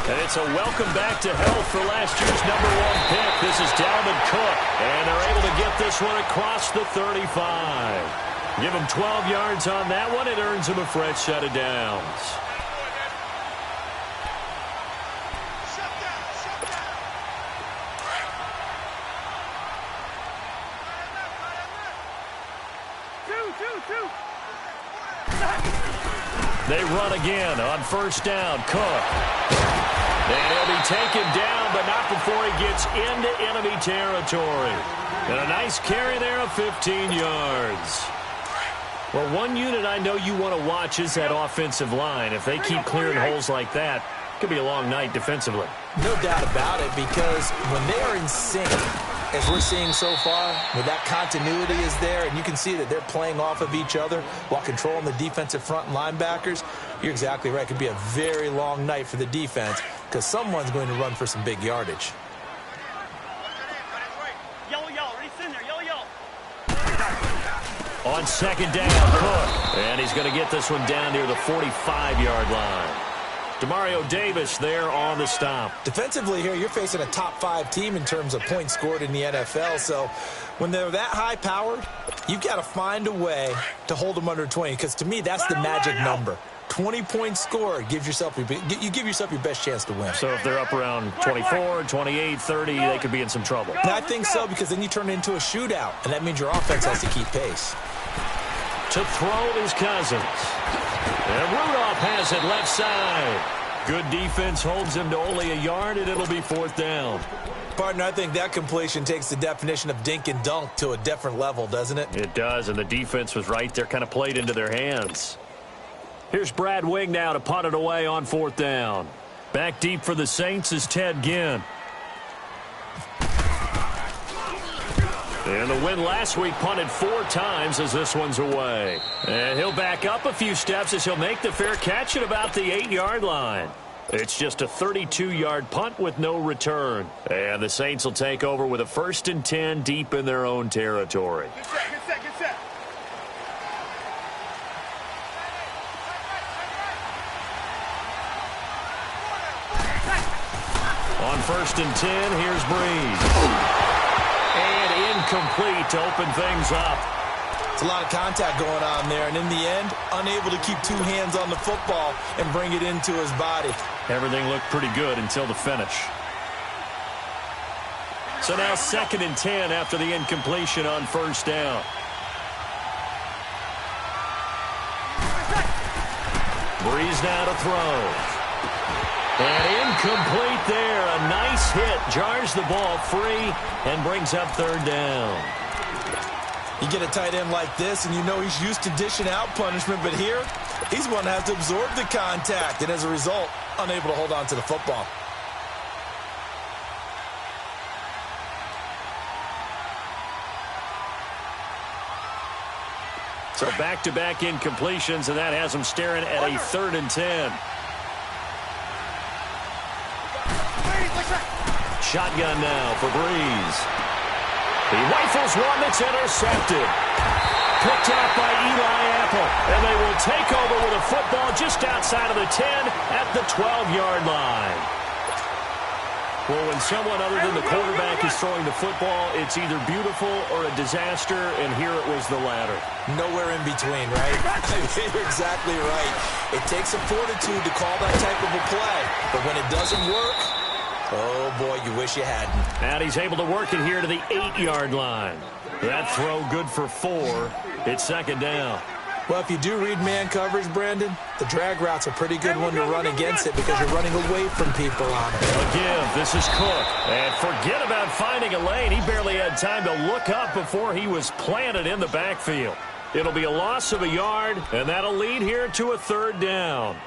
And it's a welcome back to health for last year's #1 pick. This is Dalvin Cook. And they're able to get this one across the 35. Give him 12 yards on that one. It earns him a fresh set of downs. They run again on first down. Cook. And he'll be taken down, but not before he gets into enemy territory. And a nice carry there of 15 yards. Well, one unit I know you want to watch is that offensive line. If they keep clearing holes like that, it could be a long night defensively. No doubt about it, because when they are in sync, as we're seeing so far, where that continuity is there, and you can see that they're playing off of each other while controlling the defensive front and linebackers, you're exactly right. It could be a very long night for the defense because someone's going to run for some big yardage. On second down, Cook. And he's going to get this one down near the 45-yard line. Demario Davis there on the stop. Defensively here, you're facing a top-5 team in terms of points scored in the NFL. So when they're that high-powered, you've got to find a way to hold them under 20. Because to me, that's the magic number. 20 points scored, you give yourself your best chance to win. So if they're up around 24, 28, 30, they could be in some trouble. And I think so, because then you turn it into a shootout, and that means your offense has to keep pace. To throw is Cousins. And Rudolph has it left side. Good defense holds him to only a yard, and it'll be fourth down. Partner, I think that completion takes the definition of dink and dunk to a different level, doesn't it? It does, and the defense was right there, kind of played into their hands. Here's Brad Wing now to punt it away on fourth down. Back deep for the Saints is Ted Ginn. And the win last week punted 4 times as this one's away. And he'll back up a few steps as he'll make the fair catch at about the 8-yard line. It's just a 32-yard punt with no return. And the Saints will take over with a 1st and 10 deep in their own territory. Good set. On 1st and 10, here's Breeze. And incomplete to open things up. It's a lot of contact going on there, and in the end, unable to keep 2 hands on the football and bring it into his body. Everything looked pretty good until the finish. So now 2nd and 10 after the incompletion on first down. Breeze now to throw. And incomplete there. A nice hit. Jars the ball free and brings up 3rd down. You get a tight end like this, and you know he's used to dishing out punishment, but here, he's going to have to absorb the contact, and as a result, unable to hold on to the football. So back-to-back incompletions, and that has him staring at a 3rd and 10. Shotgun now for Breeze. He rifles one that's intercepted. Picked out by Eli Apple. And they will take over with a football just outside of the 10 at the 12-yard line. Well, when someone other than the quarterback is throwing the football, it's either beautiful or a disaster, and here it was the latter. Nowhere in between, right? You're exactly right. It takes some fortitude to call that type of a play. But when it doesn't work, oh, boy, you wish you hadn't. And he's able to work it here to the 8-yard line. That throw good for 4. It's 2nd down. Well, if you do read man coverage, Brandon, the drag route's a pretty good one to run against it because you're running away from people on it. Again, this is Cook. And forget about finding a lane. He barely had time to look up before he was planted in the backfield. It'll be a loss of a yard, and that'll lead here to a 3rd down.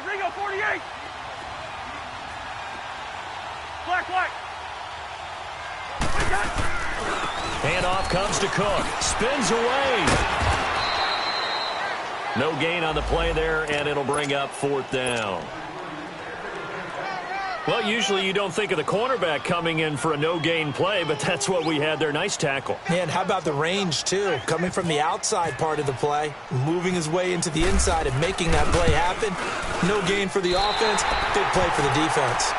Ringo, 48. Black. Handoff comes to Cook. Spins away. No gain on the play there, and it'll bring up 4th down. Well, usually you don't think of the cornerback coming in for a no-gain play, but that's what we had there. Nice tackle. Yeah, and how about the range, too? Coming from the outside part of the play, moving his way into the inside and making that play happen. No gain for the offense, big play for the defense.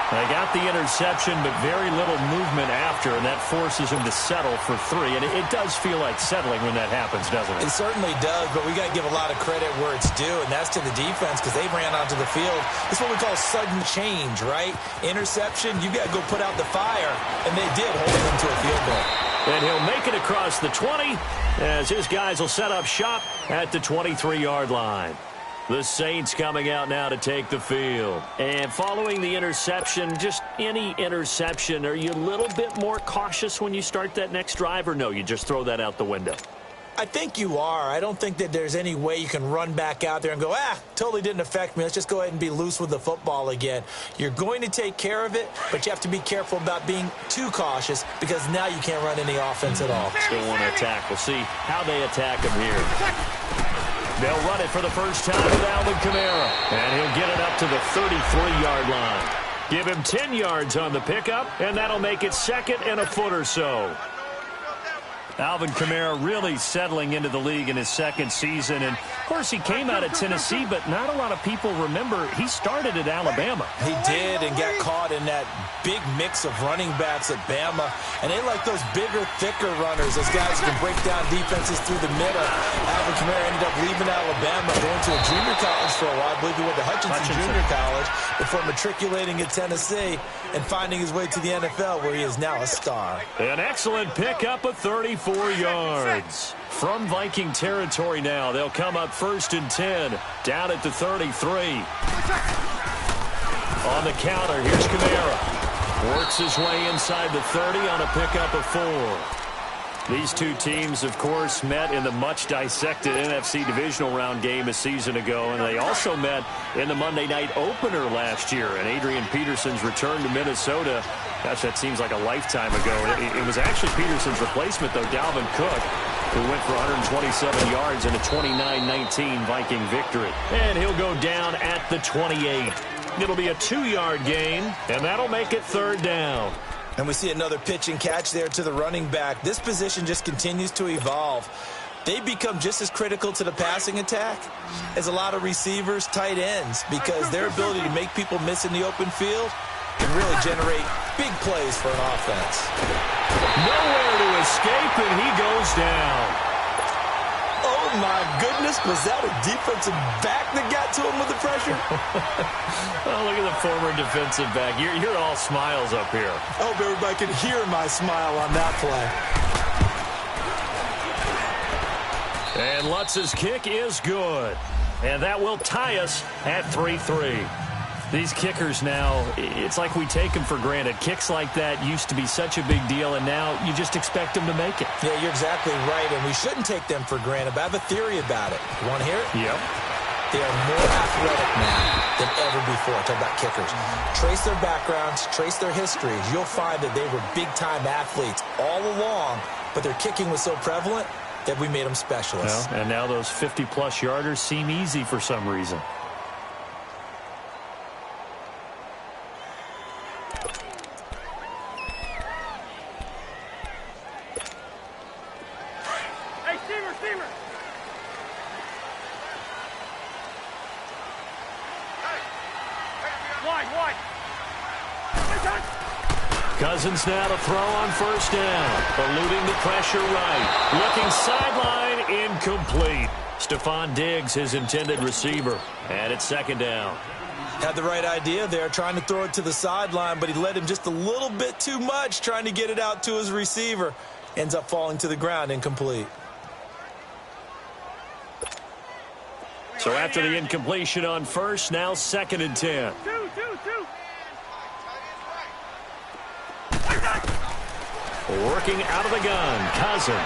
They got the interception, but very little movement after, and that forces him to settle for 3. And it does feel like settling when that happens, doesn't it? It certainly does, but we got to give a lot of credit where it's due, and that's to the defense because they ran onto the field. It's what we call sudden change, right? Interception, you got to go put out the fire, and they did, holding them to a field goal. And he'll make it across the 20 as his guys will set up shop at the 23-yard line. The Saints coming out now to take the field. And following the interception, just any interception, are you a little bit more cautious when you start that next drive, or no, you just throw that out the window? I think you are. I don't think that there's any way you can run back out there and go, totally didn't affect me. Let's just go ahead and be loose with the football again. You're going to take care of it, but you have to be careful about being too cautious because now you can't run any offense at all. Still want to attack. We'll see how they attack him here. They'll run it for the first time with Alvin Kamara, and he'll get it up to the 33-yard line. Give him 10 yards on the pickup, and that'll make it 2nd and a foot or so. Alvin Kamara really settling into the league in his 2nd season. And, of course, he came out of Tennessee, but not a lot of people remember he started at Alabama. He did and got caught in that big mix of running backs at Bama. And they like those bigger, thicker runners, those guys who can break down defenses through the middle. Alvin Kamara ended up leaving Alabama, going to a junior college for a while. I believe he went to Hutchinson Junior College before matriculating at Tennessee and finding his way to the NFL, where he is now a star. An excellent pickup of 34 yards. From Viking territory now, they'll come up 1st and 10, down at the 33. On the counter, here's Kamara. Works his way inside the 30 on a pickup of 4. These two teams, of course, met in the much-dissected NFC divisional round game a season ago, and they also met in the Monday night opener last year. And Adrian Peterson's return to Minnesota, gosh, that seems like a lifetime ago. It was actually Peterson's replacement, though, Dalvin Cook, who went for 127 yards in a 29-19 Viking victory. And he'll go down at the 28. It'll be a 2-yard gain, and that'll make it 3rd down. And we see another pitch and catch there to the running back. This position just continues to evolve. They become just as critical to the passing attack as a lot of receivers, tight ends, because their ability to make people miss in the open field can really generate big plays for an offense. Nowhere to escape, and he goes down. Oh, my goodness. Was that a defensive back that got to him with the pressure? Oh, look at the former defensive back. You're all smiles up here. I hope everybody can hear my smile on that play. And Lutz's kick is good. And that will tie us at 3-3. These kickers now, it's like we take them for granted. Kicks like that used to be such a big deal, and now you just expect them to make it. Yeah, you're exactly right, and we shouldn't take them for granted, but I have a theory about it. You want to hear it? Yep. They are more athletic now than ever before. Talk about kickers. Trace their backgrounds, trace their histories. You'll find that they were big-time athletes all along, but their kicking was so prevalent that we made them specialists. Well, and now those 50-plus yarders seem easy for some reason. Cousins now to throw on 1st down. Eluding the pressure right. Looking sideline, incomplete. Stephon Diggs, his intended receiver. And it's 2nd down. Had the right idea there, trying to throw it to the sideline, but he led him just a little bit too much, trying to get it out to his receiver. Ends up falling to the ground, incomplete. So after the incompletion on 1st, now 2nd and 10. Two. Working out of the gun, Cousins.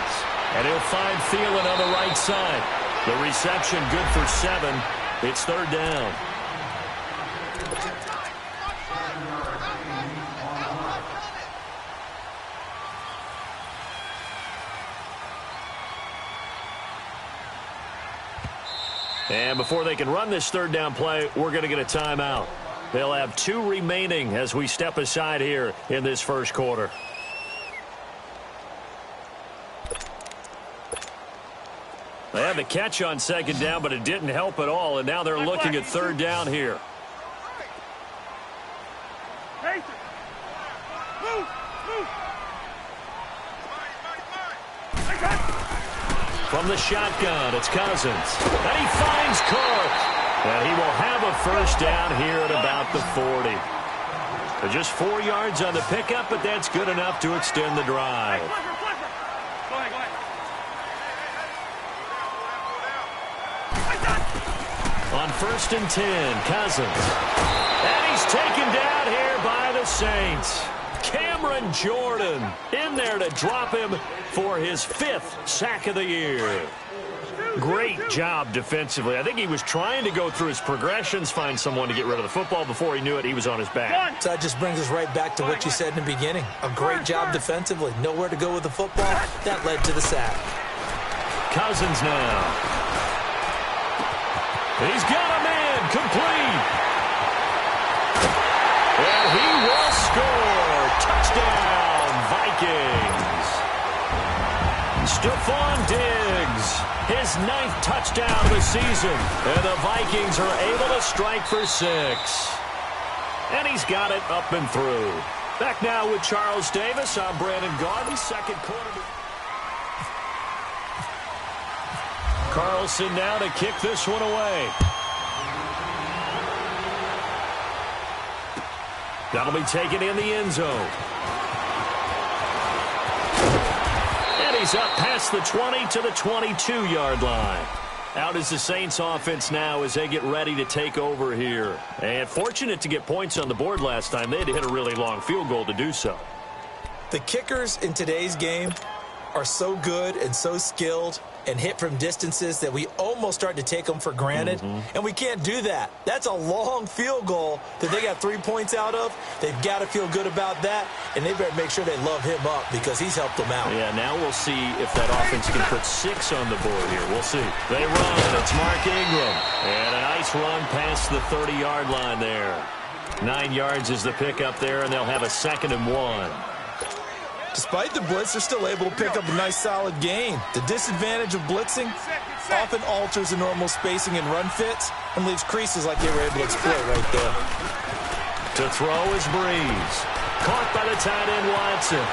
And he'll find Thielen on the right side. The reception good for 7. It's 3rd down. And before they can run this third down play, we're going to get a timeout. They'll have 2 remaining as we step aside here in this first quarter. They had the catch on second down, but it didn't help at all, and now they're looking at third down here. From the shotgun, it's Cousins. And he finds Cook. And he will have a first down here at about the 40. So just 4 yards on the pickup, but that's good enough to extend the drive. Go ahead. On 1st and 10, Cousins. And he's taken down here by the Saints. Cameron Jordan in there to drop him for his 5th sack of the year. Great job defensively. I think he was trying to go through his progressions, find someone to get rid of the football. Before he knew it, he was on his back. So that just brings us right back to what you said in the beginning. A great job defensively. Nowhere to go with the football. That led to the sack. Cousins now. He's got a man complete. And he will score. Touchdown, Vikings. Stephon Diggs. His 9th touchdown of the season. And the Vikings are able to strike for 6. And he's got it up and through. Back now with Charles Davis. I'm Brandon Gaudin. Second quarter. Carlson now to kick this one away. That'll be taken in the end zone. And he's up past the 20 to the 22-yard line. Out is the Saints offense now as they get ready to take over here. And fortunate to get points on the board last time. They had to hit a really long field goal to do so. The kickers in today's game are so good and so skilled and hit from distances that we almost start to take them for granted. And we can't do that. That's a long field goal that they got 3 points out of. They've got to feel good about that, and they better make sure they love him up because he's helped them out. Yeah, now we'll see if that offense can put 6 on the board here. We'll see. They run. It's Mark Ingram. And a nice run past the 30-yard line there. 9 yards is the pickup there, and they'll have a 2nd and 1. Despite the blitz, they're still able to pick up a nice solid gain. The disadvantage of blitzing often alters the normal spacing and run fits and leaves creases like they were able to exploit right there. To throw is Breeze. Caught by the tight end Watson.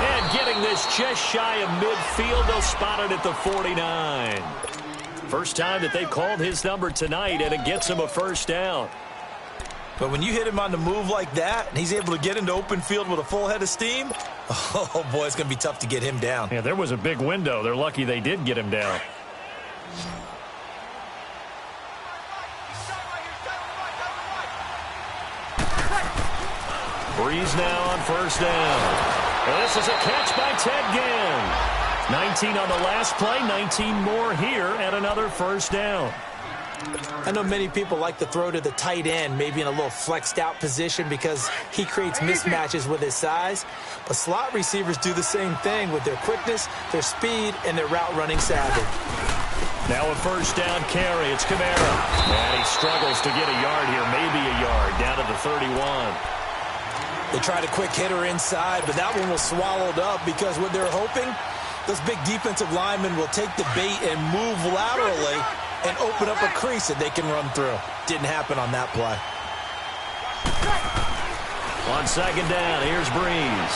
And getting this just shy of midfield, they'll spot it at the 49. First time that they've called his number tonight, and it gets him a first down. But when you hit him on the move like that, and he's able to get into open field with a full head of steam, oh, boy, it's going to be tough to get him down. Yeah, there was a big window. They're lucky they did get him down. Breeze now on first down. And this is a catch by Ted Ginn. 19 on the last play, 19 more here, and another first down. I know many people like to throw to the tight end, maybe in a little flexed out position because he creates mismatches with his size. But slot receivers do the same thing with their quickness, their speed, and their route running savvy. Now a first down carry. It's Kamara. And he struggles to get a yard here, maybe a yard, down to the 31. They tried a quick hitter inside, but that one was swallowed up because what they're hoping, those big defensive linemen will take the bait and move laterally and open up a crease that they can run through. Didn't happen on that play. On second down, here's Breeze.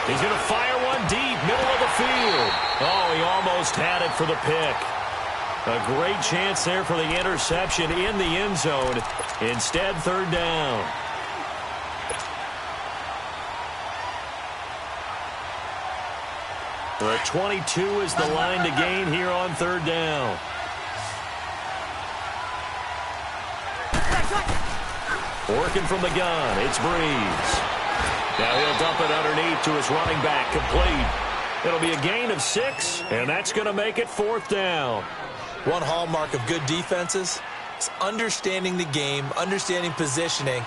He's going to fire one deep, middle of the field. Oh, he almost had it for the pick. A great chance there for the interception in the end zone. Instead, third down. The 22 is the line to gain here on third down. Working from the gun, it's Breeze. Now he'll dump it underneath to his running back, complete. It'll be a gain of 6, and that's going to make it fourth down. One hallmark of good defenses is understanding the game, understanding positioning,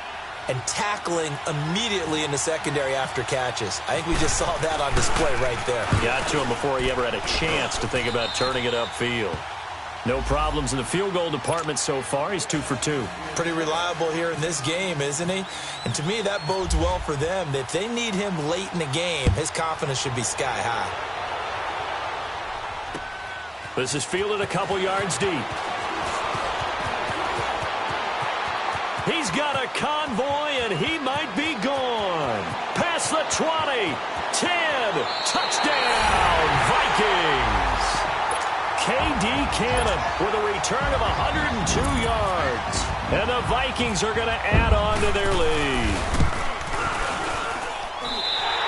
and tackling immediately in the secondary after catches. I think we just saw that on display right there. Got to him before he ever had a chance to think about turning it upfield. No problems in the field goal department so far. He's 2 for 2. Pretty reliable here in this game, isn't he? And to me, that bodes well for them. If they need him late in the game, his confidence should be sky high. This is fielded a couple yards deep. He's got a convoy, and he might be gone. Past the 20, 10, touchdown, Vikings. K.D. Cannon with a return of 102 yards. And the Vikings are going to add on to their lead.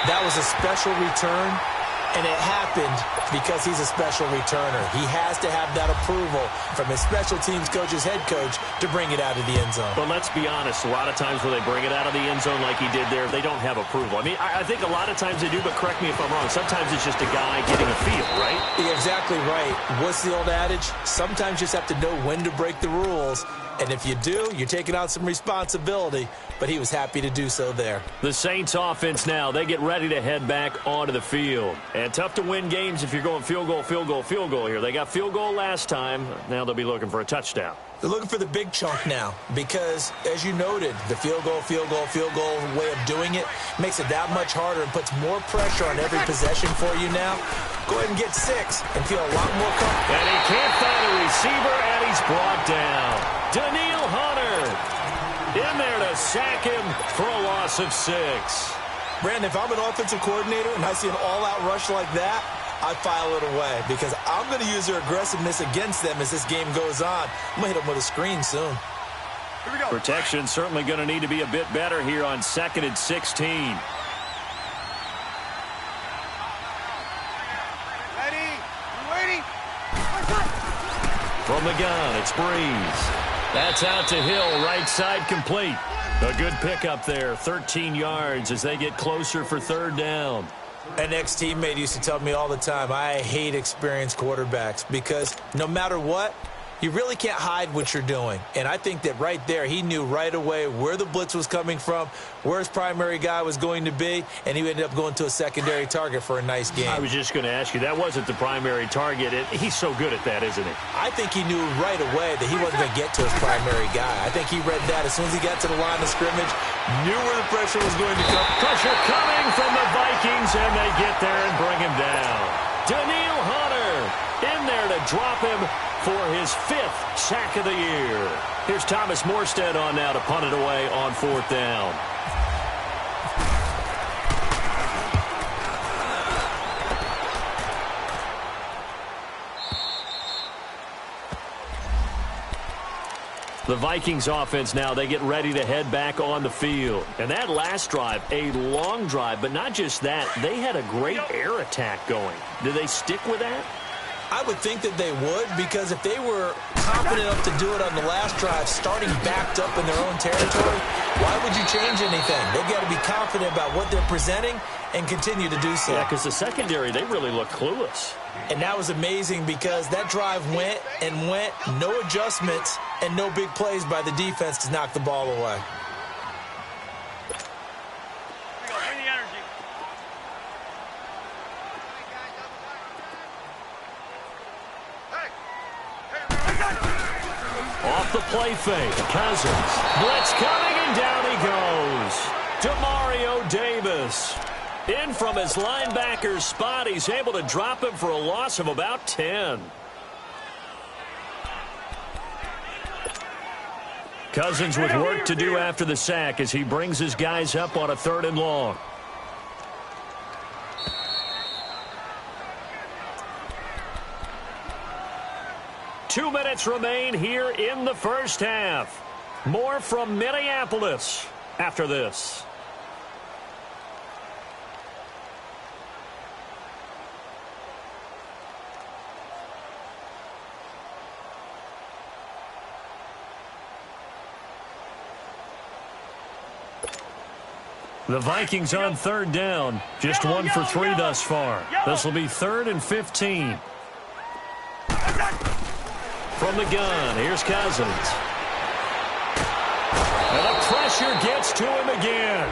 That was a special return, and it happened because he's a special returner. He has to have that approval from his special teams coach's head coach to bring it out of the end zone. But let's be honest, a lot of times when they bring it out of the end zone like he did there, they don't have approval. I mean, I think a lot of times they do, but correct me if I'm wrong. Sometimes it's just a guy getting a feel, right? You're exactly right. What's the old adage? Sometimes you just have to know when to break the rules. And if you do, you're taking on some responsibility. But he was happy to do so there. The Saints offense now, they get ready to head back onto the field. And tough to win games if you're going field goal, field goal, field goal here. They got field goal last time. Now they'll be looking for a touchdown. They're looking for the big chunk now because, as you noted, the field goal way of doing it makes it that much harder and puts more pressure on every possession for you now. Go ahead and get 6 and feel a lot more comfortable. And he can't find a receiver, and he's brought down. Daniil Hunter in there to sack him for a loss of 6. Brandon, if I'm an offensive coordinator and I see an all-out rush like that, I file it away because I'm going to use their aggressiveness against them as this game goes on. I'm going to hit them with a screen soon. Here we go. Protection certainly going to need to be a bit better here on 2nd and 16. Ready? You waiting? From the gun, it's Breeze. That's out to Hill, right side complete. A good pickup there, 13 yards as they get closer for 3rd down. An ex-teammate used to tell me all the time, I hate experienced quarterbacks because no matter what, you really can't hide what you're doing. And I think that right there, he knew right away where the blitz was coming from, where his primary guy was going to be, and he ended up going to a secondary target for a nice game. I was just going to ask you, that wasn't the primary target. He's so good at that, isn't he? I think he knew right away that he wasn't going to get to his primary guy. I think he read that as soon as he got to the line of scrimmage, knew where the pressure was going to come. Pressure coming from the Vikings, and they get there and bring him down. Daniil Hunter in there to drop him for his 5th sack of the year. Here's Thomas Morstead on now to punt it away on 4th down. The Vikings offense now, they get ready to head back on the field. And that last drive, a long drive, but not just that. They had a great air attack going. Did they stick with that? I would think that they would because if they were confident enough to do it on the last drive, starting backed up in their own territory, why would you change anything? They've got to be confident about what they're presenting and continue to do so. Yeah, because the secondary, they really look clueless. And that was amazing because that drive went and went, no adjustments, and no big plays by the defense to knock the ball away. Here we go. Bring the energy. Off the play fake, Cousins. Blitz coming, and down he goes. Demario Davis. In from his linebacker's spot. He's able to drop him for a loss of about 10. Cousins with work to do after the sack as he brings his guys up on a 3rd and long. Two minutes remain here in the first half. More from Minneapolis after this. The Vikings on 3rd down. Just 1 for 3 thus far. This will be 3rd and 15. From the gun, here's Cousins. And the pressure gets to him again.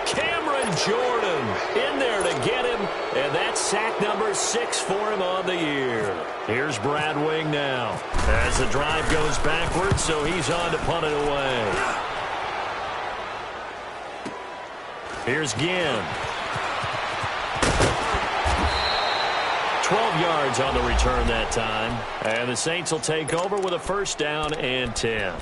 Cameron Aaron Jordan in there to get him, and that's sack number 6 for him on the year. Here's Brad Wing now as the drive goes backwards, so he's on to punt it away. Here's Ginn. 12 yards on the return that time. And the Saints will take over with a first down and 10.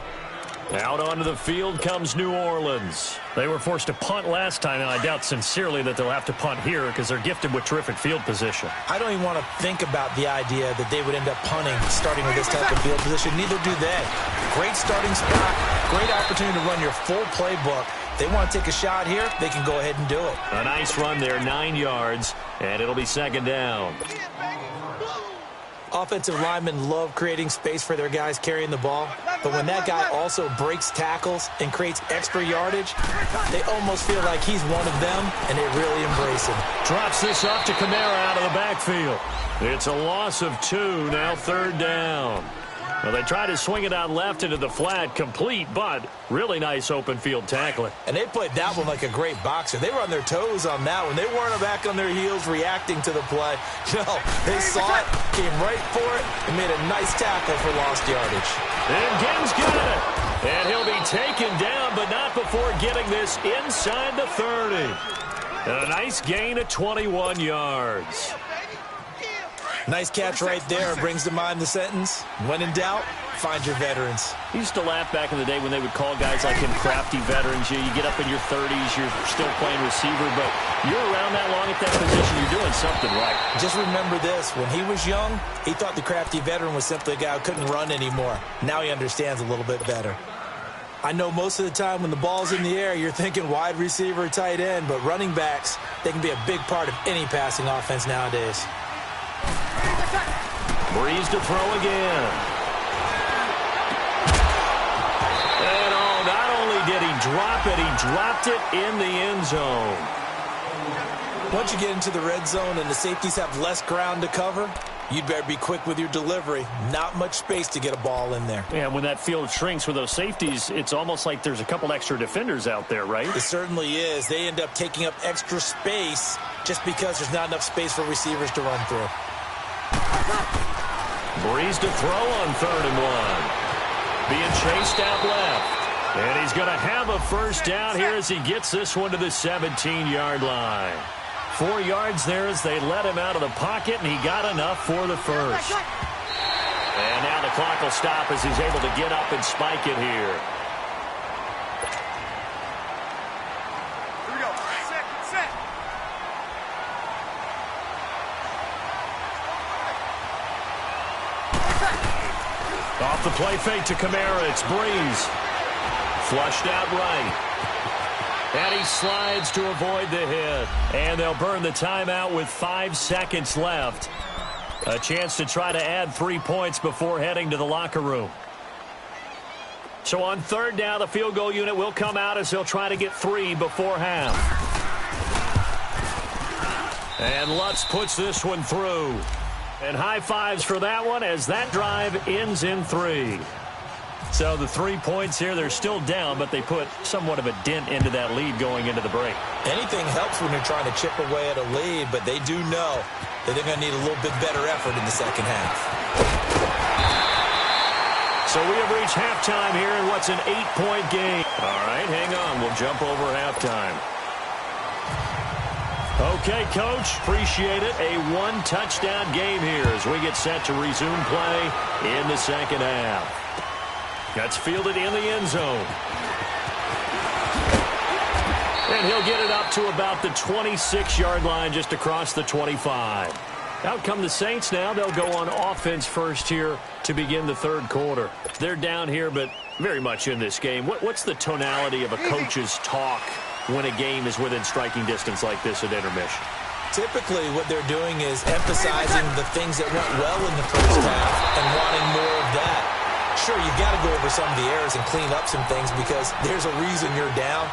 Out onto the field comes New Orleans. They were forced to punt last time, and I doubt sincerely that they'll have to punt here because they're gifted with terrific field position. I don't even want to think about the idea that they would end up punting starting with this type of field position. Neither do they. Great starting spot, great opportunity to run your full playbook. They want to take a shot here, they can go ahead and do it. A nice run there, 9 yards, and it'll be second down. Offensive linemen love creating space for their guys carrying the ball, but when that guy also breaks tackles and creates extra yardage, they almost feel like he's one of them, and they really embrace him. Drops this off to Kamara out of the backfield. It's a loss of 2, now third down. Well, they try to swing it out left into the flat, complete, but really nice open field tackling. And they played that one like a great boxer. They were on their toes on that one. They weren't back on their heels reacting to the play. No, they saw it, came right for it, and made a nice tackle for lost yardage. And Ginn's got it. And he'll be taken down, but not before getting this inside the 30. And a nice gain of 21 yards. Nice catch right there. Brings to mind the sentence, when in doubt, find your veterans. I used to laugh back in the day when they would call guys like him crafty veterans. You get up in your 30s, you're still playing receiver, but you're around that long at that position, you're doing something right. Just remember this. When he was young, he thought the crafty veteran was simply a guy who couldn't run anymore. Now he understands a little bit better. I know most of the time when the ball's in the air, you're thinking wide receiver, tight end, but running backs, they can be a big part of any passing offense nowadays. Breeze to throw again. And not only did he drop it, he dropped it in the end zone. Once you get into the red zone and the safeties have less ground to cover, you'd better be quick with your delivery. Not much space to get a ball in there. Yeah, when that field shrinks with those safeties, it's almost like there's a couple extra defenders out there, right? It certainly is. They end up taking up extra space just because there's not enough space for receivers to run through. Breeze to throw on 3rd and 1. Being chased out left. And he's going to have a first down here as he gets this one to the 17-yard line. 4 yards there as they let him out of the pocket, and he got enough for the first. And now the clock will stop as he's able to get up and spike it here. Here we go. Set. Off the play fake to Kamara, it's Breeze. Flushed out right. And he slides to avoid the hit. And they'll burn the timeout with 5 seconds left. A chance to try to add 3 points before heading to the locker room. So on 3rd down, the field goal unit will come out as they'll try to get 3 before half. And Lutz puts this one through. And high fives for that one as that drive ends in 3. So the 3 points here, they're still down, but they put somewhat of a dent into that lead going into the break. Anything helps when you're trying to chip away at a lead, but they do know that they're going to need a little bit better effort in the second half. So we have reached halftime here in what's an 8-point game. All right, hang on. We'll jump over halftime. Okay, Coach, appreciate it. A 1-touchdown game here as we get set to resume play in the second half. That's fielded in the end zone. And he'll get it up to about the 26-yard line just across the 25. Out come the Saints now. They'll go on offense first here to begin the 3rd quarter. They're down here, but very much in this game. What's the tonality of a coach's talk when a game is within striking distance like this at intermission? Typically, what they're doing is emphasizing the things that went well in the first half and wanting more of that. Sure, you've got to go over some of the errors and clean up some things because there's a reason you're down.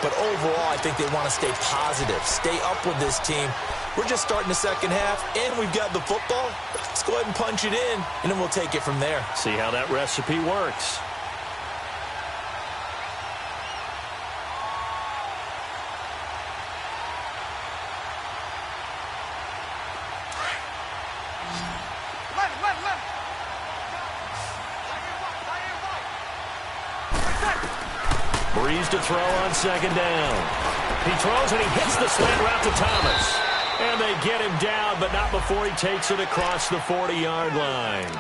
But overall, I think they want to stay positive, stay up with this team. We're just starting the second half, and we've got the football. Let's go ahead and punch it in, and then we'll take it from there. See how that recipe works. Breeze to throw on second down. He throws and he hits the slant route to Thomas. And they get him down, but not before he takes it across the 40-yard line.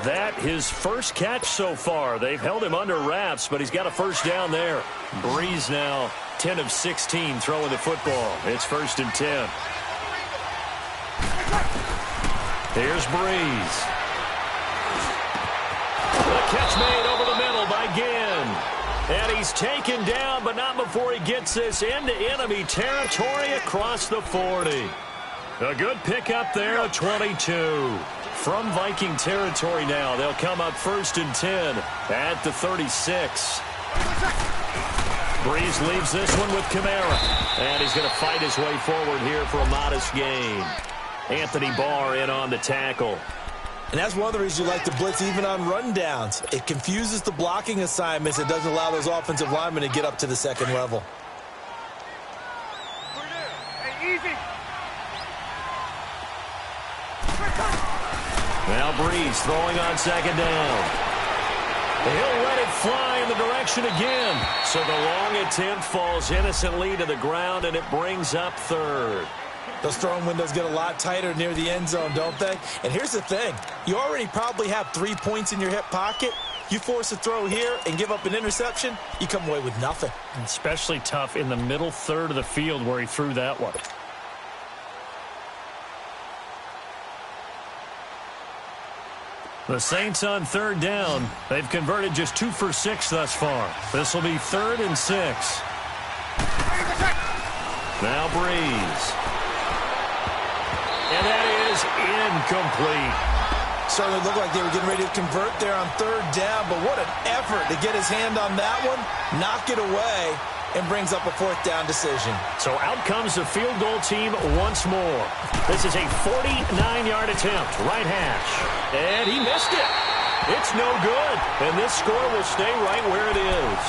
That his first catch so far. They've held him under wraps, but he's got a first down there. Breeze now 10 of 16 throwing the football. It's 1st and 10. Here's Breeze. The catch made over the middle by Ginn. And he's taken down, but not before he gets this into enemy territory across the 40. A good pickup there at 22. From Viking territory now, they'll come up 1st and 10 at the 36. Breeze leaves this one with Kamara. And he's going to fight his way forward here for a modest gain. Anthony Barr in on the tackle. And that's one of the reasons you like to blitz even on rundowns. It confuses the blocking assignments. It doesn't allow those offensive linemen to get up to the second level. Hey, easy. Now Breeze throwing on second down. He'll let it fly in the direction again. So the long attempt falls innocently to the ground, and it brings up 3rd. Those throwing windows get a lot tighter near the end zone, don't they? And here's the thing. You already probably have 3 points in your hip pocket. You force a throw here and give up an interception, you come away with nothing. Especially tough in the middle third of the field where he threw that one. The Saints on 3rd down. They've converted just 2 for 6 thus far. This will be 3rd and 6. Now Breeze. And that is incomplete. Certainly looked like they were getting ready to convert there on 3rd down, but what an effort to get his hand on that one, knock it away, and brings up a 4th down decision. So out comes the field goal team once more. This is a 49-yard attempt, right hash. And he missed it. It's no good. And this score will stay right where it is.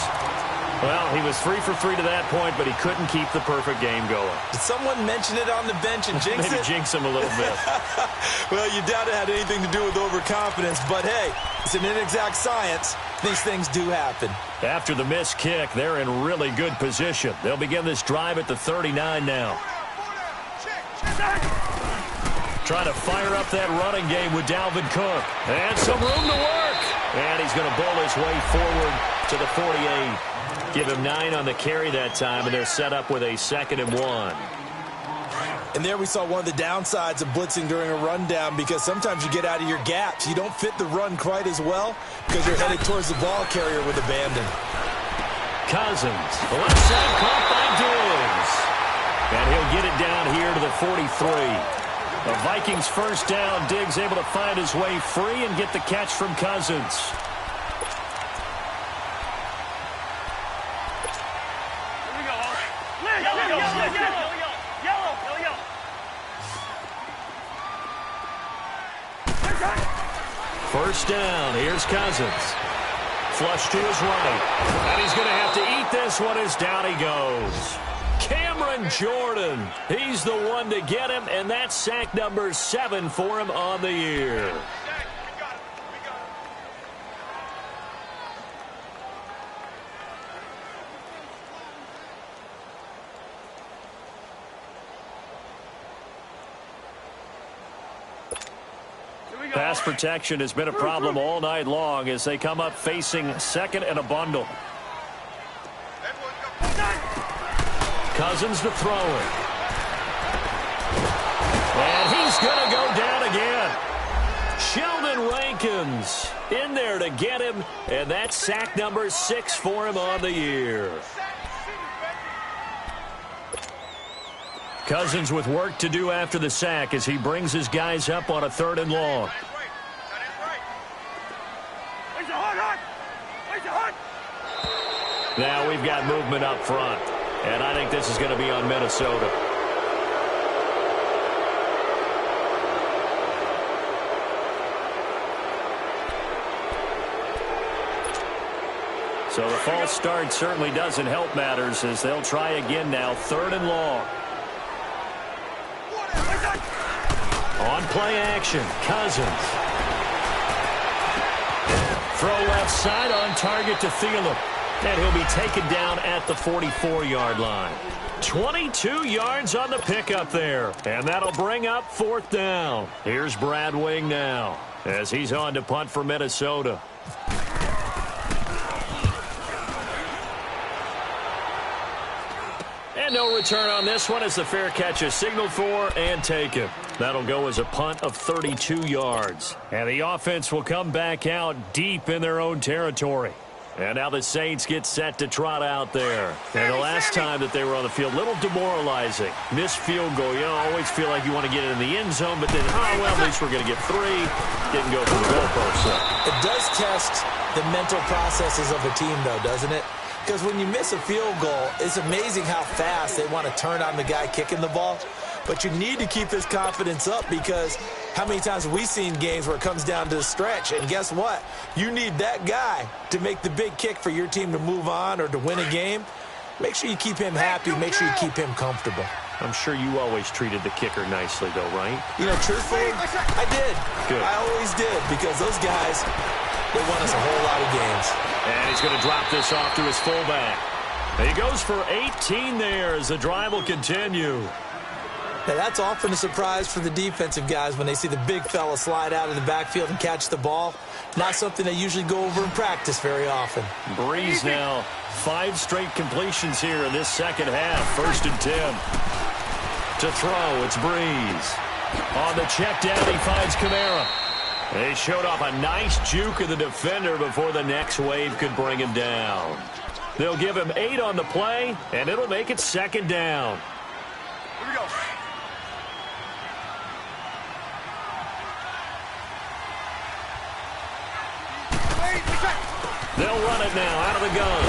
Well, he was 3 for 3 to that point, but he couldn't keep the perfect game going. Did someone mention it on the bench and jinx it? Maybe jinx him a little bit. Well, you doubt it had anything to do with overconfidence, but hey, it's an inexact science. These things do happen. After the missed kick, they're in really good position. They'll begin this drive at the 39 now. Trying to fire up that running game with Dalvin Cook. And some room to work. And he's going to bowl his way forward to the 48. Give him 9 on the carry that time, and they're set up with a 2nd and 1. And there we saw one of the downsides of blitzing during a rundown, because sometimes you get out of your gaps. You don't fit the run quite as well because you're headed towards the ball carrier with abandon. Cousins, the left side caught by Diggs. And he'll get it down here to the 43. The Vikings first down. Diggs able to find his way free and get the catch from Cousins. First down, here's Cousins. Flush to his right. And he's going to have to eat this one as down he goes. Cameron Jordan, he's the one to get him, and that's sack number 7 for him on the year. Pass protection has been a problem all night long as they come up facing 2nd and a bundle. Cousins to throw it. And he's going to go down again. Sheldon Rankins in there to get him, and that's sack number 6 for him on the year. Cousins with work to do after the sack as he brings his guys up on a 3rd and long. Now we've got movement up front, and I think this is going to be on Minnesota. So the false start certainly doesn't help matters as they'll try again now, 3rd and long. On play action, Cousins. Throw left side on target to Thielen. And he'll be taken down at the 44-yard line. 22 yards on the pickup there. And that'll bring up 4th down. Here's Brad Wing now as he's on to punt for Minnesota. And no return on this one as the fair catch is signaled for and taken. That'll go as a punt of 32 yards. And the offense will come back out deep in their own territory. And now the Saints get set to trot out there. And the last time that they were on the field, a little demoralizing. Missed field goal. You always feel like you want to get it in the end zone, but then, well, at least we're going to get 3. Didn't go for the goalpost. So. It does test the mental processes of a team, though, doesn't it? Because when you miss a field goal, it's amazing how fast they want to turn on the guy kicking the ball. But you need to keep his confidence up because how many times have we seen games where it comes down to the stretch? And guess what? You need that guy to make the big kick for your team to move on or to win a game. Make sure you keep him happy. Make sure you keep him comfortable. I'm sure you always treated the kicker nicely, though, right? You know, truthfully, I did. Good. I always did because those guys, they won us a whole lot of games. And he's going to drop this off to his fullback. He goes for 18 there as the drive will continue. Now, that's often a surprise for the defensive guys when they see the big fella slide out of the backfield and catch the ball. Not something they usually go over in practice very often. Breeze now, 5 straight completions here in this second half. 1st and 10. To throw, it's Breeze. On the check down, he finds Kamara. They showed off a nice juke of the defender before the next wave could bring him down. They'll give him 8 on the play, and it'll make it 2nd down. Here we go. They'll run it now out of the gun.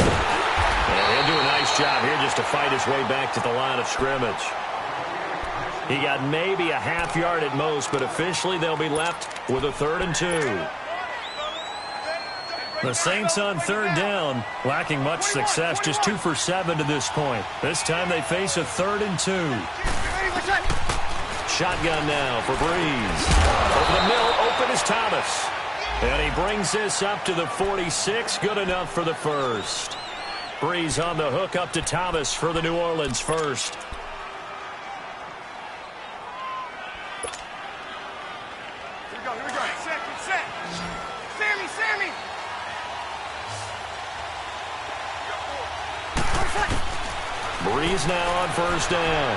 And he'll do a nice job here just to fight his way back to the line of scrimmage. He got maybe a half yard at most, but officially they'll be left with a 3rd and 2. The Saints on 3rd down, lacking much success, just 2 for 7 to this point. This time they face a 3rd and 2. Shotgun now for Breeze. Over the middle, open is Thomas. And he brings this up to the 46, good enough for the 1st. Breeze on the hook up to Thomas for the New Orleans 1st. Here we go. Set. Sammy. Breeze now on 1st down.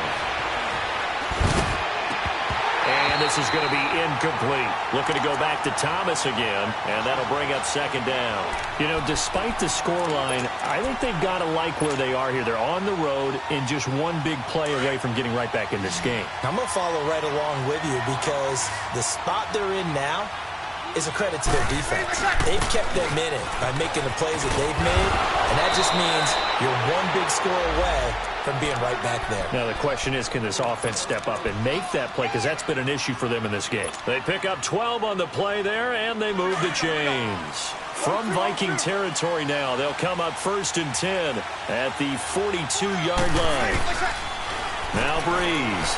And this is going to be incomplete. Looking to go back to Thomas again, and that'll bring up 2nd down. You know, despite the scoreline, I think they've got to like where they are here. They're on the road and just one big play away from getting right back in this game. I'm going to follow right along with you because the spot they're in now is a credit to their defense. They've kept them in it by making the plays that they've made, and that just means you're one big score away from being right back there. Now the question is, can this offense step up and make that play? Because that's been an issue for them in this game. They pick up 12 on the play there, and they move the chains. From Viking territory now, they'll come up 1st and 10 at the 42-yard line. Now Breeze.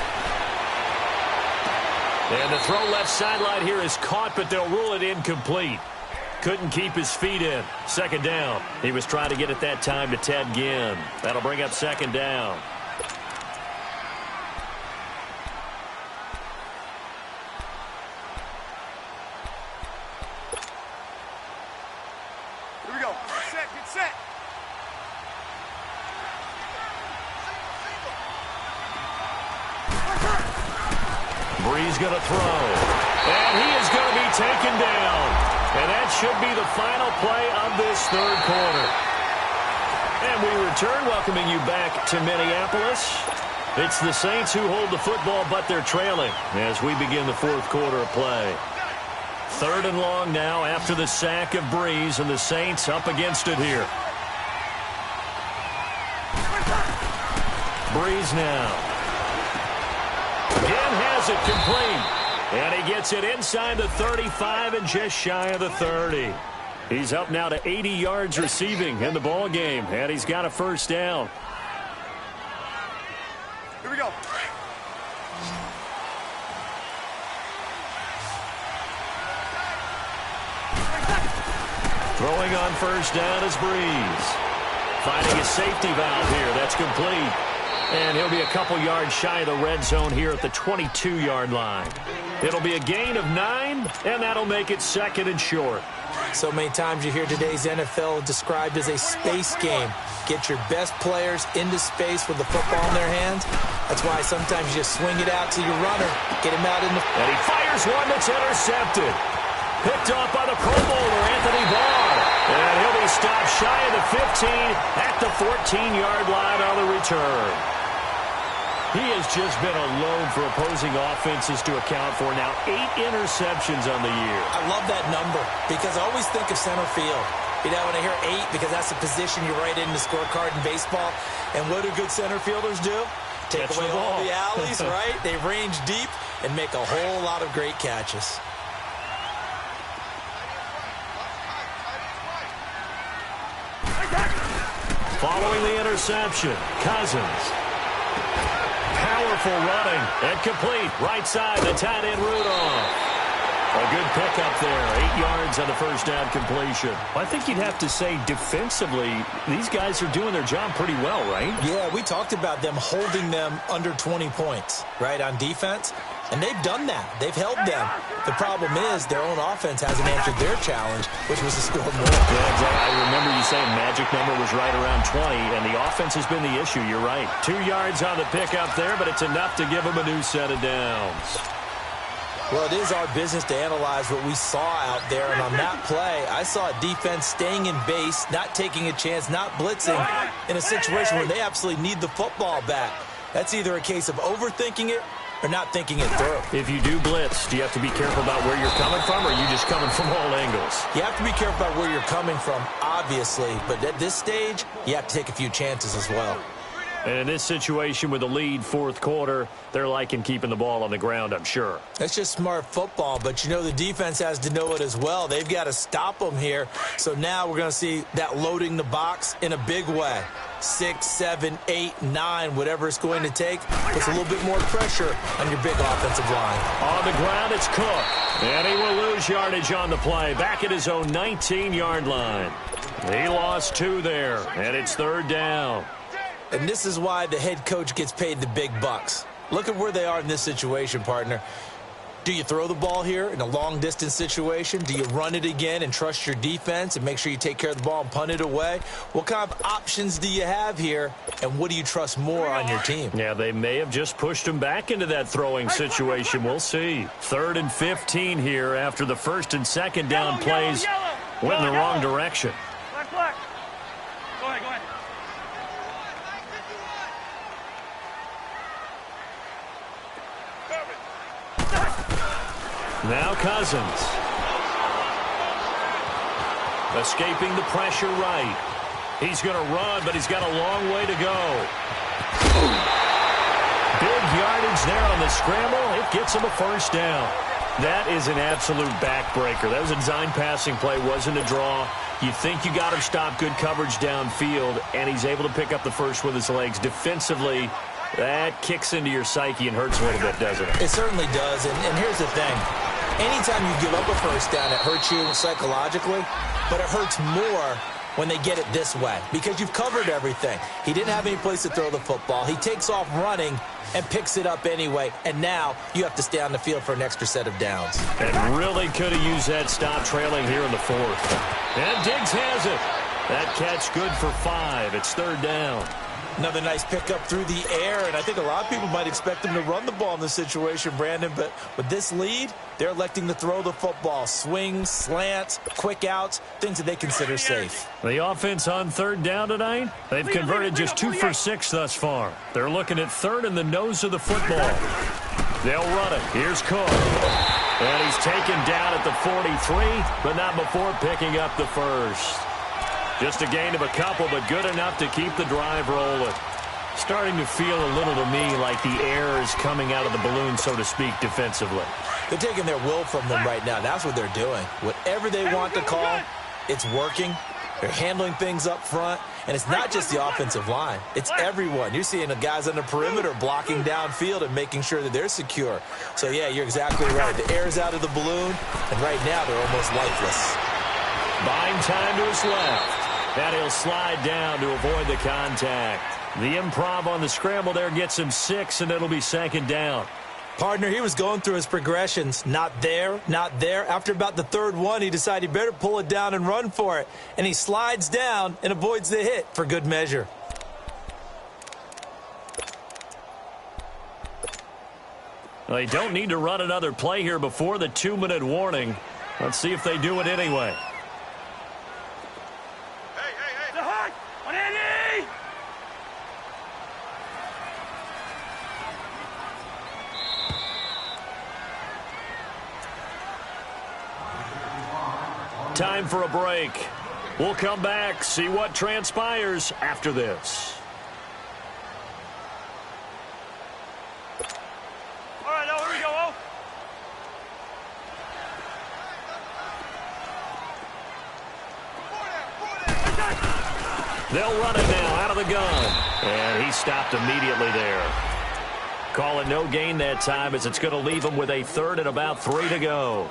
And the throw left sideline here is caught, but they'll rule it incomplete. Couldn't keep his feet in. 2nd down. He was trying to get it that time to Ted Ginn. That'll bring up 2nd down. Here we go. Get set. Breeze going to throw. And he is going to be taken down. And that should be the final play of this 3rd quarter. And we return, welcoming you back to Minneapolis. It's the Saints who hold the football, but they're trailing as we begin the 4th quarter of play. 3rd and long now after the sack of Breeze, and the Saints up against it here. Breeze now. Again has it complete. And he gets it inside the 35 and just shy of the 30. He's up now to 80 yards receiving in the ball game, and he's got a 1st down. Here we go. Throwing on 1st down is Breeze. Finding his safety valve here. That's complete. And he'll be a couple yards shy of the red zone here at the 22-yard line. It'll be a gain of 9, and that'll make it 2nd and short. So many times you hear today's NFL described as a space game. Get your best players into space with the football in their hands. That's why sometimes you just swing it out to your runner. Get him out in the... And he fires one that's intercepted. Picked off by the Pro Bowler, Anthony Barr. And he'll be stopped shy of the 15 at the 14-yard line on the return. He has just been a load for opposing offenses to account for. Now 8 interceptions on the year. I love that number because I always think of center field. You know, when I hear 8, because that's the position you write in the scorecard in baseball. And what do good center fielders do? Take away all the alleys, right? They range deep and make a whole lot of great catches. Following the interception, Cousins. Powerful running and complete. Right side, the tight end Rudolph. A good pickup there. 8 yards on the first down completion. I think you'd have to say defensively, these guys are doing their job pretty well, right? Yeah, we talked about them holding them under 20 points, right, on defense. And they've done that. They've held them. The problem is their own offense hasn't answered their challenge, which was to score more. Yeah, exactly. I remember you saying magic number was right around 20, and the offense has been the issue. You're right. 2 yards on the pickup there, but it's enough to give them a new set of downs. Well, it is our business to analyze what we saw out there, and on that play, I saw a defense staying in base, not taking a chance, not blitzing in a situation where they absolutely need the football back. That's either a case of overthinking it or not thinking it through. If you do blitz, do you have to be careful about where you're coming from, or are you just coming from all angles? You have to be careful about where you're coming from, obviously, but at this stage, you have to take a few chances as well. And in this situation with the lead, fourth quarter, they're liking keeping the ball on the ground, I'm sure. That's just smart football, but you know the defense has to know it as well. They've got to stop them here. So now we're going to see that loading the box in a big way. 6, 7, 8, 9, whatever it's going to take, puts a little bit more pressure on your big offensive line. On the ground, it's Cook. And he will lose yardage on the play. Back at his own 19-yard line. He lost 2 there, and it's third down. And this is why the head coach gets paid the big bucks. Look at where they are in this situation, partner. Do you throw the ball here in a long-distance situation? Do you run it again and trust your defense and make sure you take care of the ball and punt it away? What kind of options do you have here, and what do you trust more on your team? Yeah, they may have just pushed him back into that throwing situation. We'll see. 3rd and 15 here after the first and second down plays went in the wrong direction. Black. Go ahead. Now Cousins. Escaping the pressure right. He's going to run, but he's got a long way to go. Big yardage there on the scramble. It gets him a first down. That is an absolute backbreaker. That was a design passing play, wasn't a draw. You think you got him stopped, good coverage downfield, and he's able to pick up the first with his legs. Defensively, that kicks into your psyche and hurts a little bit, doesn't it? It certainly does, and here's the thing. Anytime you give up a first down, it hurts you psychologically, but it hurts more when they get it this way because you've covered everything. He didn't have any place to throw the football. He takes off running and picks it up anyway, and now you have to stay on the field for an extra set of downs. And really could have used that stop trailing here in the fourth. And Diggs has it. That catch good for 5. It's third down. Another nice pickup through the air, and I think a lot of people might expect him to run the ball in this situation, Brandon, but with this lead, they're electing to throw the football. Swings, slants, quick outs, things that they consider safe. The offense on third down tonight, they've converted just 2 for 6 thus far. They're looking at third in the nose of the football. They'll run it. Here's Cook. And he's taken down at the 43, but not before picking up the first. Just a gain of a couple, but good enough to keep the drive rolling. Starting to feel a little to me like the air is coming out of the balloon, so to speak, defensively. They're taking their will from them right now. That's what they're doing. Whatever they want to call, it's working. They're handling things up front, and it's not just the offensive line. It's everyone. You're seeing the guys on the perimeter blocking downfield and making sure that they're secure. So, yeah, you're exactly right. The air's out of the balloon, and right now they're almost lifeless. Buying time to his left. And he'll slide down to avoid the contact. The improv on the scramble there gets him 6, and it'll be 2nd down. Partner, he was going through his progressions. Not there, not there. After about the 3rd one, he decided he better pull it down and run for it. And he slides down and avoids the hit for good measure. Well, they don't need to run another play here before the 2-minute warning. Let's see if they do it anyway. The hug! 180! Time for a break. We'll come back, see what transpires after this. All right, now here we go, oh. They'll run it now out of the gun. And he stopped immediately there. Calling no gain that time as it's going to leave him with a 3rd and about 3 to go.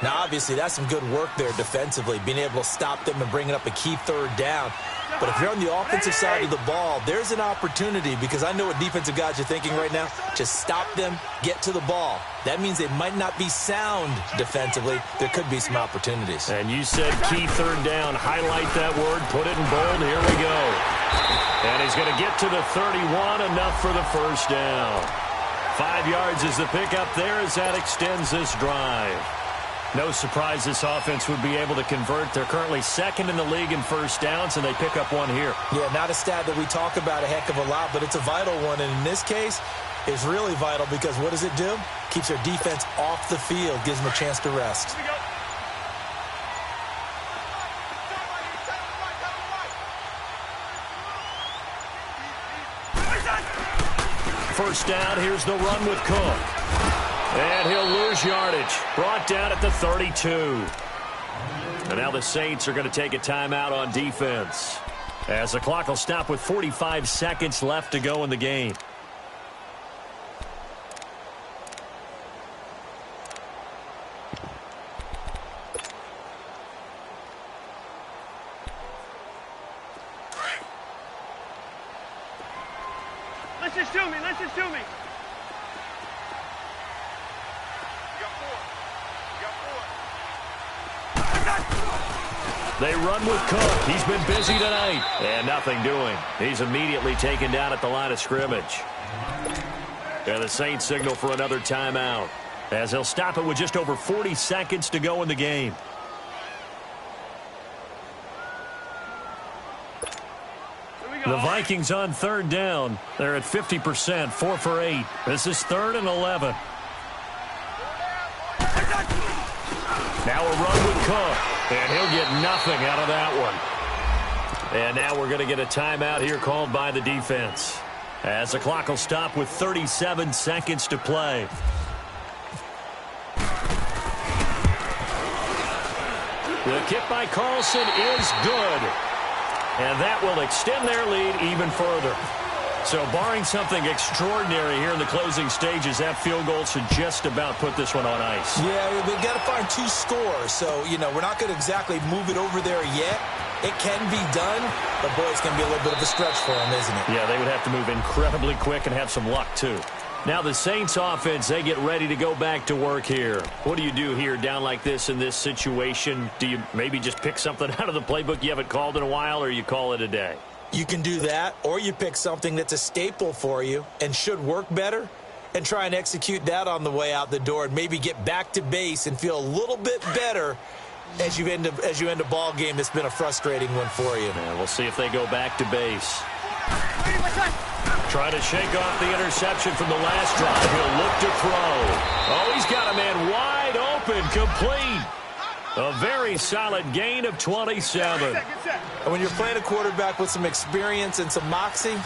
Now, obviously, that's some good work there defensively, being able to stop them and bringing up a key 3rd down. But if you're on the offensive side of the ball, there's an opportunity, because I know what defensive guys are thinking right now. Just stop them, get to the ball. That means they might not be sound defensively. There could be some opportunities. And you said key 3rd down. Highlight that word. Put it in bold. Here we go. And he's going to get to the 31, enough for the 1st down. 5 yards is the pickup there as that extends this drive. No surprise this offense would be able to convert. They're currently 2nd in the league in 1st downs, and they pick up 1 here. Yeah, not a stat that we talk about a heck of a lot, but it's a vital one. And in this case, it's really vital because what does it do? Keeps their defense off the field, gives them a chance to rest. Here we go. 1st down, here's the run with Cook. And he'll lose yardage. Brought down at the 32. And now the Saints are going to take a timeout on defense, as the clock will stop with 45 seconds left to go in the game. Listen to me, listen to me. They run with Cook. He's been busy tonight. And nothing doing. He's immediately taken down at the line of scrimmage. And the Saints signal for another timeout, as they'll stop it with just over 40 seconds to go in the game. The Vikings on 3rd down. They're at 50%, 4 for 8. This is 3rd and 11. Now a run with Cook, and he'll get nothing out of that one. And now we're going to get a timeout here called by the defense, as the clock will stop with 37 seconds to play. The kick by Carlson is good. And that will extend their lead even further. So barring something extraordinary here in the closing stages, that field goal should just about put this one on ice. Yeah, we've got to find 2 scores. So, you know, we're not going to exactly move it over there yet. It can be done, but, boy, it's going to be a little bit of a stretch for them, isn't it? Yeah, they would have to move incredibly quick and have some luck, too. Now the Saints offense, they get ready to go back to work here. What do you do here down like this in this situation? Do you maybe just pick something out of the playbook you haven't called in a while, or you call it a day? You can do that, or you pick something that's a staple for you and should work better and try and execute that on the way out the door and maybe get back to base and feel a little bit better as you end a ball game that's been a frustrating one for you. Yeah, we'll see if they go back to base. Trying to shake off the interception from the last drive. He'll look to throw. Oh, he's got a man wide open, complete. A very solid gain of 27. And when you're playing a quarterback with some experience and some moxie,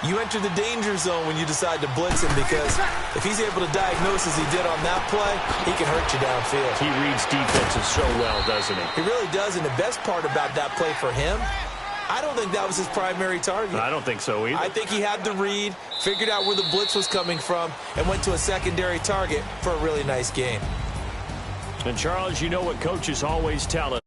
you enter the danger zone when you decide to blitz him, because if he's able to diagnose as he did on that play, he can hurt you downfield. He reads defenses so well, doesn't he? He really does, and the best part about that play for him, I don't think that was his primary target. I don't think so either. I think he had the read, figured out where the blitz was coming from, and went to a secondary target for a really nice game. And, Charles, you know what coaches always tell us.